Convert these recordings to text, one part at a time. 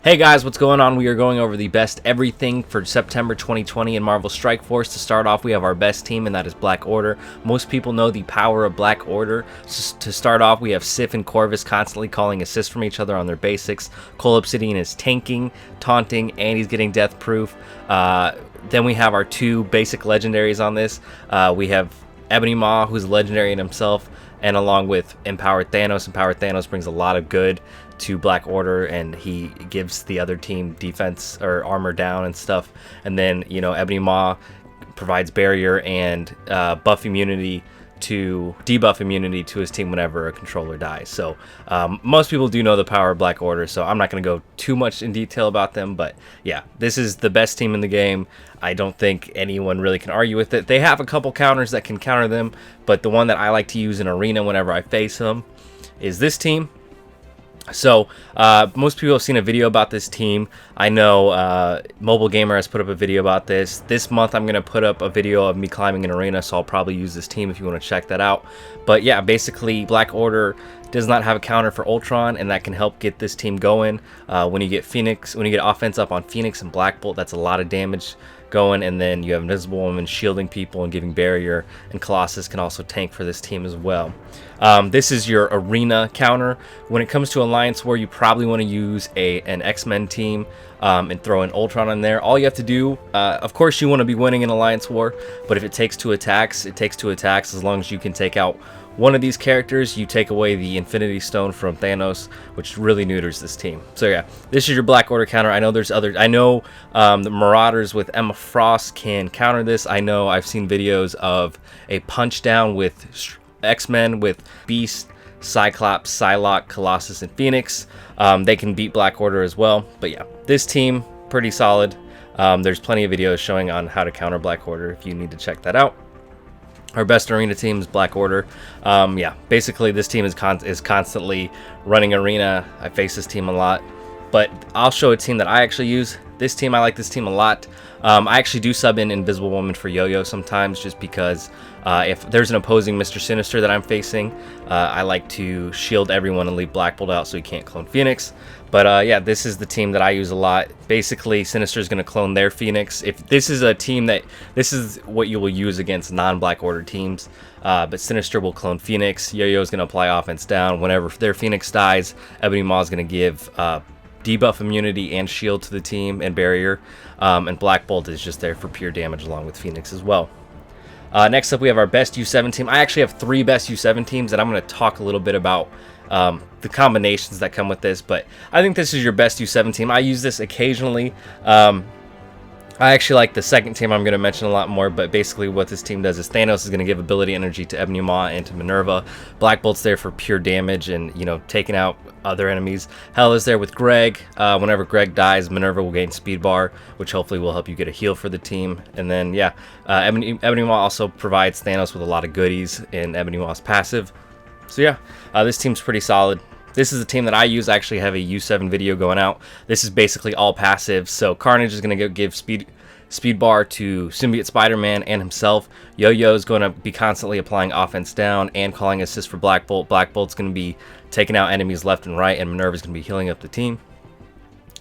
Hey guys, what's going on? We are going over the best everything for September 2020 in Marvel Strike Force. To start off, we have our best team, and that is Black Order. Most people know the power of Black Order. To start off, we have Sif and Corvus constantly calling assists from each other on their basics. Cole Obsidian is tanking, taunting, and he's getting death proof. Then we have our two basic legendaries on this. We have Ebony Maw, who's a legendary in himself, and along with Empowered Thanos. Empowered Thanos brings a lot of good to Black Order, and he gives the other team defense or armor down and stuff. And then, you know, Ebony Maw provides barrier and debuff immunity to his team whenever a controller dies. So most people do know the power of Black Order, so I'm not going to go too much in detail about them, but yeah, this is the best team in the game. I don't think anyone really can argue with it. They have a couple counters that can counter them, but the one that I like to use in Arena whenever I face them is this team. So most people have seen a video about this team. I know Mobile Gamer has put up a video about this. This month I'm going to put up a video of me climbing an arena, so I'll probably use this team if you want to check that out. But yeah, basically Black Order does not have a counter for Ultron, and that can help get this team going. When you get offense up on Phoenix and Black Bolt, that's a lot of damage going, and then you have Invisible Woman shielding people and giving barrier, and Colossus can also tank for this team as well. This is your arena counter. When it comes to Alliance War, you probably want to use an X-Men team and throw an Ultron in there. All you have to do, of course you want to be winning in Alliance War, but if it takes two attacks, it takes two attacks. As long as you can take out one of these characters, you take away the Infinity Stone from Thanos, which really neuters this team. So yeah, this is your Black Order counter. I know there's others. I know the Marauders with Emma Frost can counter this. I know I've seen videos of a punch down with X-Men with Beast, Cyclops, Psylocke, Colossus, and Phoenix. They can beat Black Order as well. But yeah, this team, pretty solid. There's plenty of videos showing on how to counter Black Order if you need to check that out. Our best arena team is Black Order. Yeah, basically this team is constantly running arena. I face this team a lot, but I'll show a team that I actually use. This team, I like this team a lot. I actually do sub in Invisible Woman for Yo-Yo sometimes, just because if there's an opposing Mr. Sinister that I'm facing, I like to shield everyone and leave Black Bolt out so he can't clone Phoenix. But yeah, this is the team that I use a lot. Basically, Sinister is going to clone their Phoenix. If this is a team this is what you will use against non-Black Order teams. But Sinister will clone Phoenix. Yo-Yo is going to apply offense down. Whenever their Phoenix dies, Ebony Maw is going to give debuff immunity and shield to the team and barrier. And Black Bolt is just there for pure damage along with Phoenix as well. Next up, we have our best U7 team. I actually have three best U7 teams, and I'm going to talk a little bit about the combinations that come with this, but I think this is your best U7 team. I use this occasionally. I actually like the second team I'm going to mention a lot more, but basically what this team does is Thanos is going to give ability energy to Ebony Maw and to Minerva. Black Bolt's there for pure damage and, you know, taking out other enemies. Hell is there with Greg. Whenever Greg dies, Minerva will gain speed bar, which hopefully will help you get a heal for the team. And then, yeah, Ebony Maw also provides Thanos with a lot of goodies in Ebony Maw's passive. So yeah, this team's pretty solid. This is the team that I use. I actually have a U7 video going out. This is basically all passive. So Carnage is going to give speed bar to Symbiote Spider-Man and himself. Yo-Yo is going to be constantly applying offense down and calling assist for Black Bolt. Black Bolt's going to be taking out enemies left and right, and Minerva's going to be healing up the team.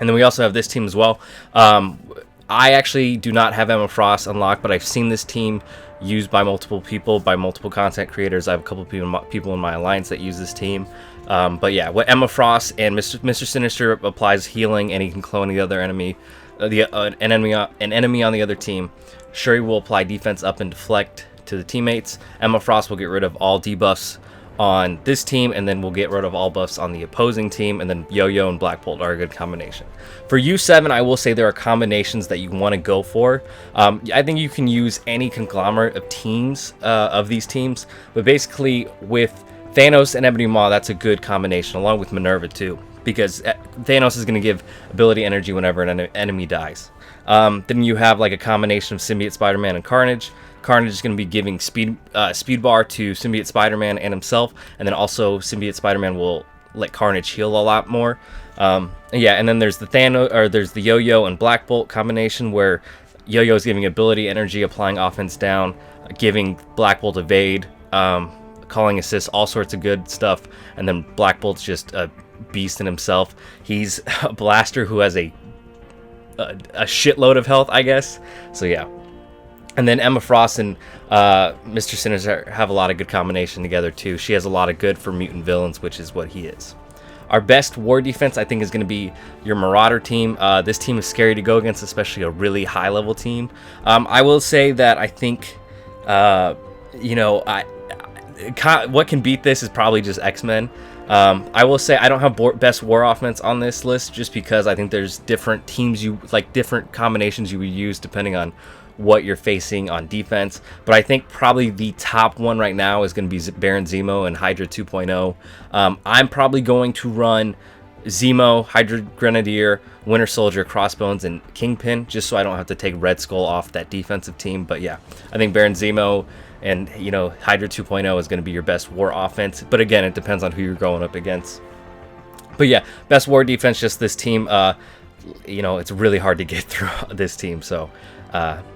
And then we also have this team as well. I actually do not have Emma Frost unlocked, but I've seen this team used by multiple people, by multiple content creators. I have a couple of people in my alliance that use this team. But yeah, what Emma Frost and Mr. Sinister applies healing, and he can clone the other enemy, an enemy on the other team. Shuri will apply defense up and deflect to the teammates. Emma Frost will get rid of all debuffs on this team, and then we'll get rid of all buffs on the opposing team, and then Yo-Yo and Black Bolt are a good combination. For U7, I will say there are combinations that you want to go for. I think you can use any conglomerate of teams, of these teams, but basically with Thanos and Ebony Maw, that's a good combination, along with Minerva too, because Thanos is going to give ability energy whenever an enemy dies. Then you have like a combination of Symbiote Spider-Man and Carnage. Carnage is going to be giving speed bar to Symbiote Spider-Man and himself, and then also Symbiote Spider-Man will let Carnage heal a lot more. Yeah, and then there's the Yo-Yo and Black Bolt combination, where Yo-Yo is giving ability energy, applying offense down, giving Black Bolt evade, calling assists, all sorts of good stuff, and then Black Bolt's just beast in himself. He's a blaster who has a shitload of health, I guess. So yeah. And then Emma Frost and Mr. Sinister have a lot of good combination together too. She has a lot of good for mutant villains, which is what he is. Our best war defense, I think, is going to be your Marauder team. This team is scary to go against, especially a really high-level team. I will say that I think, what can beat this is probably just X-Men. I will say I don't have best war offense on this list just because I think there's different teams different combinations you would use depending on what you're facing on defense. But I think probably the top one right now is going to be Baron Zemo and Hydra 2.0. I'm probably going to run Zemo, Hydra Grenadier, Winter Soldier, Crossbones, and Kingpin just so I don't have to take Red Skull off that defensive team. But yeah, I think Baron Zemo and Hydra 2.0 is going to be your best war offense. But again, it depends on who you're going up against. But yeah, best war defense, just this team. It's really hard to get through this team. So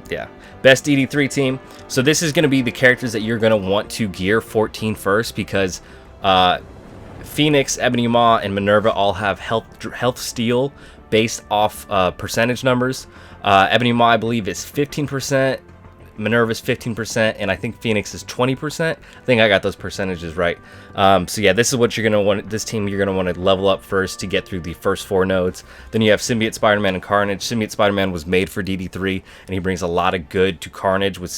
yeah, best DD3 team. So this is going to be the characters that you're going to want to gear 14 first because Phoenix, Ebony Maw, and Minerva all have health steal based off percentage numbers. Ebony Maw, I believe, is 15%. Minerva's 15%, and I think Phoenix is 20%. I think I got those percentages right. So yeah, this is what you're gonna want. This team you're gonna want to level up first to get through the first 4 nodes. Then you have Symbiote Spider-Man and Carnage. Symbiote Spider-Man was made for DD3, and he brings a lot of good to Carnage with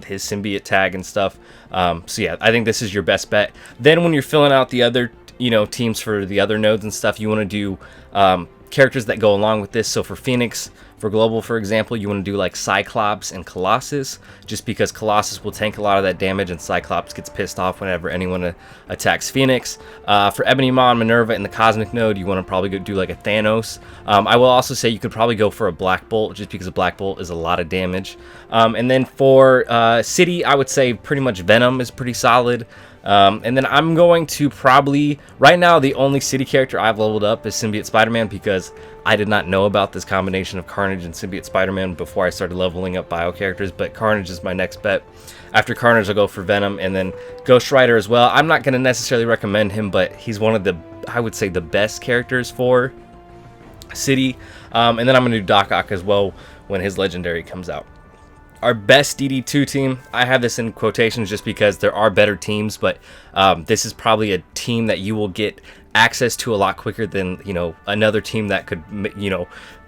his symbiote tag and stuff. So yeah, I think this is your best bet. Then when you're filling out the other teams for the other nodes and stuff, you want to do characters that go along with this. So for Phoenix, for Global, for example, you want to do like Cyclops and Colossus, just because Colossus will tank a lot of that damage and Cyclops gets pissed off whenever anyone attacks Phoenix. For Ebony Maw and Minerva in the Cosmic node, you want to probably go do like a Thanos. I will also say you could probably go for a Black Bolt, just because a Black Bolt is a lot of damage. And then for City, I would say pretty much Venom is pretty solid. And then I'm going to probably, right now, the only City character I've leveled up is Symbiote Spider-Man because I did not know about this combination of Carnage and Symbiote Spider-Man before I started leveling up bio characters, but Carnage is my next bet. After Carnage, I'll go for Venom, and then Ghost Rider as well. I'm not going to necessarily recommend him, but he's one of the, I would say, the best characters for City. And then I'm going to do Doc Ock as well when his Legendary comes out. Our best DD2 team, I have this in quotations just because there are better teams, but this is probably a team that you will get access to a lot quicker than another team that could,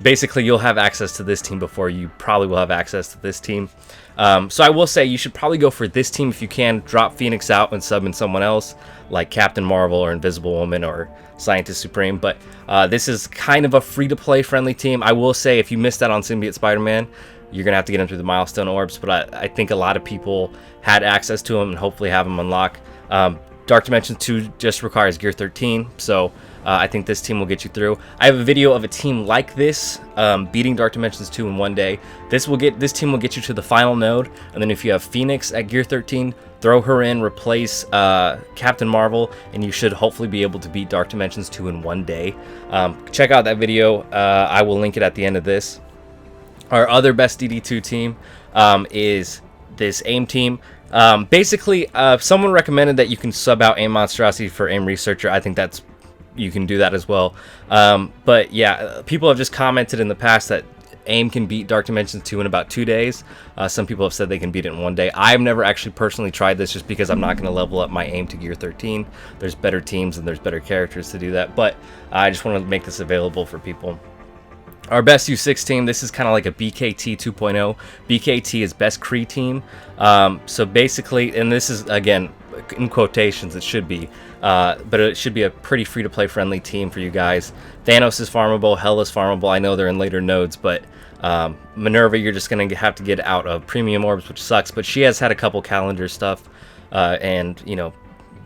basically you'll have access to this team before you probably will have access to this team. So I will say you should probably go for this team if you can. Drop Phoenix out and sub in someone else like Captain Marvel or Invisible Woman or Scientist Supreme, but this is kind of a free-to-play friendly team. I will say if you missed out on Symbiote Spider-Man, you're going to have to get him through the milestone orbs, but I think a lot of people had access to him and hopefully have him unlock. Dark Dimensions 2 just requires Gear 13, so I think this team will get you through. I have a video of a team like this beating Dark Dimensions 2 in one day. This team will get you to the final node, and then if you have Phoenix at Gear 13, throw her in, replace Captain Marvel, and you should hopefully be able to beat Dark Dimensions 2 in one day. Check out that video. I will link it at the end of this. Our other best DD2 team is this AIM team. Basically, someone recommended that you can sub out AIM Monstrosity for AIM Researcher. I think you can do that as well. But yeah, people have just commented in the past that AIM can beat Dark Dimensions 2 in about 2 days. Some people have said they can beat it in one day. I've never actually personally tried this just because I'm not going to level up my AIM to Gear 13. There's better teams and there's better characters to do that. But I just want to make this available for people. Our best U6 team, this is kind of like a BKT 2.0. BKT is best Kree team. So basically, and this is, again, in quotations, it should be. But it should be a pretty free-to-play friendly team for you guys. Thanos is farmable, Hela is farmable. I know they're in later nodes, but Minerva, you're just going to have to get out of premium orbs, which sucks. But she has had a couple calendar stuff and,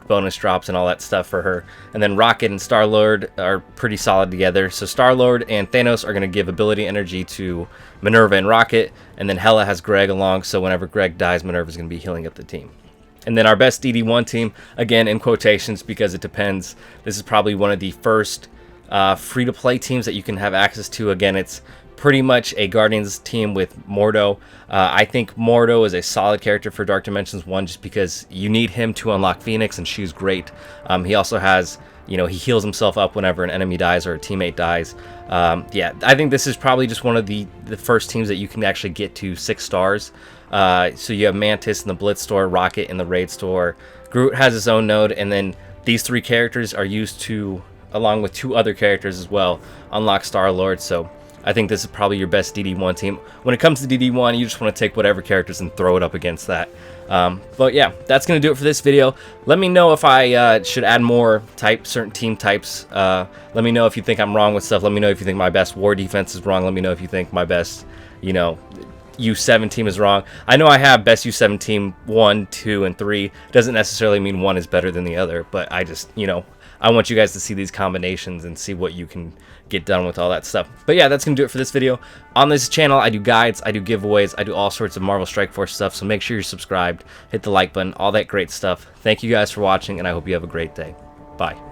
bonus drops and all that stuff for her. And then Rocket and Star-Lord are pretty solid together. So Star-Lord and Thanos are going to give ability energy to Minerva and Rocket. And then Hela has Greg along, so whenever Greg dies, Minerva's going to be healing up the team. And then our best DD1 team, again in quotations because it depends. This is probably one of the first free-to-play teams that you can have access to. Again, it's pretty much a Guardians team with Mordo. I think Mordo is a solid character for Dark Dimensions 1 just because you need him to unlock Phoenix, and she's great. He also has you know, he heals himself up whenever an enemy dies or a teammate dies. Yeah, I think this is probably just one of the first teams that you can actually get to 6 stars. So you have Mantis in the Blitz store, Rocket in the Raid store, Groot has his own node, and then these 3 characters are used to, along with 2 other characters as well, unlock Star-Lord. So I think this is probably your best DD1 team. When it comes to DD1, you just want to take whatever characters and throw it up against that. But yeah, that's going to do it for this video. Let me know if I should add more certain team types. Let me know if you think I'm wrong with stuff. Let me know if you think my best war defense is wrong. Let me know if you think my best, you know, U7 team is wrong. I know I have best U7 team 1, 2, and 3. Doesn't necessarily mean one is better than the other, but I just, you know, I want you guys to see these combinations and see what you can get done with all that stuff. But yeah, that's going to do it for this video. On this channel, I do guides, I do giveaways, I do all sorts of Marvel Strike Force stuff, so make sure you're subscribed, hit the like button, all that great stuff. Thank you guys for watching, and I hope you have a great day. Bye.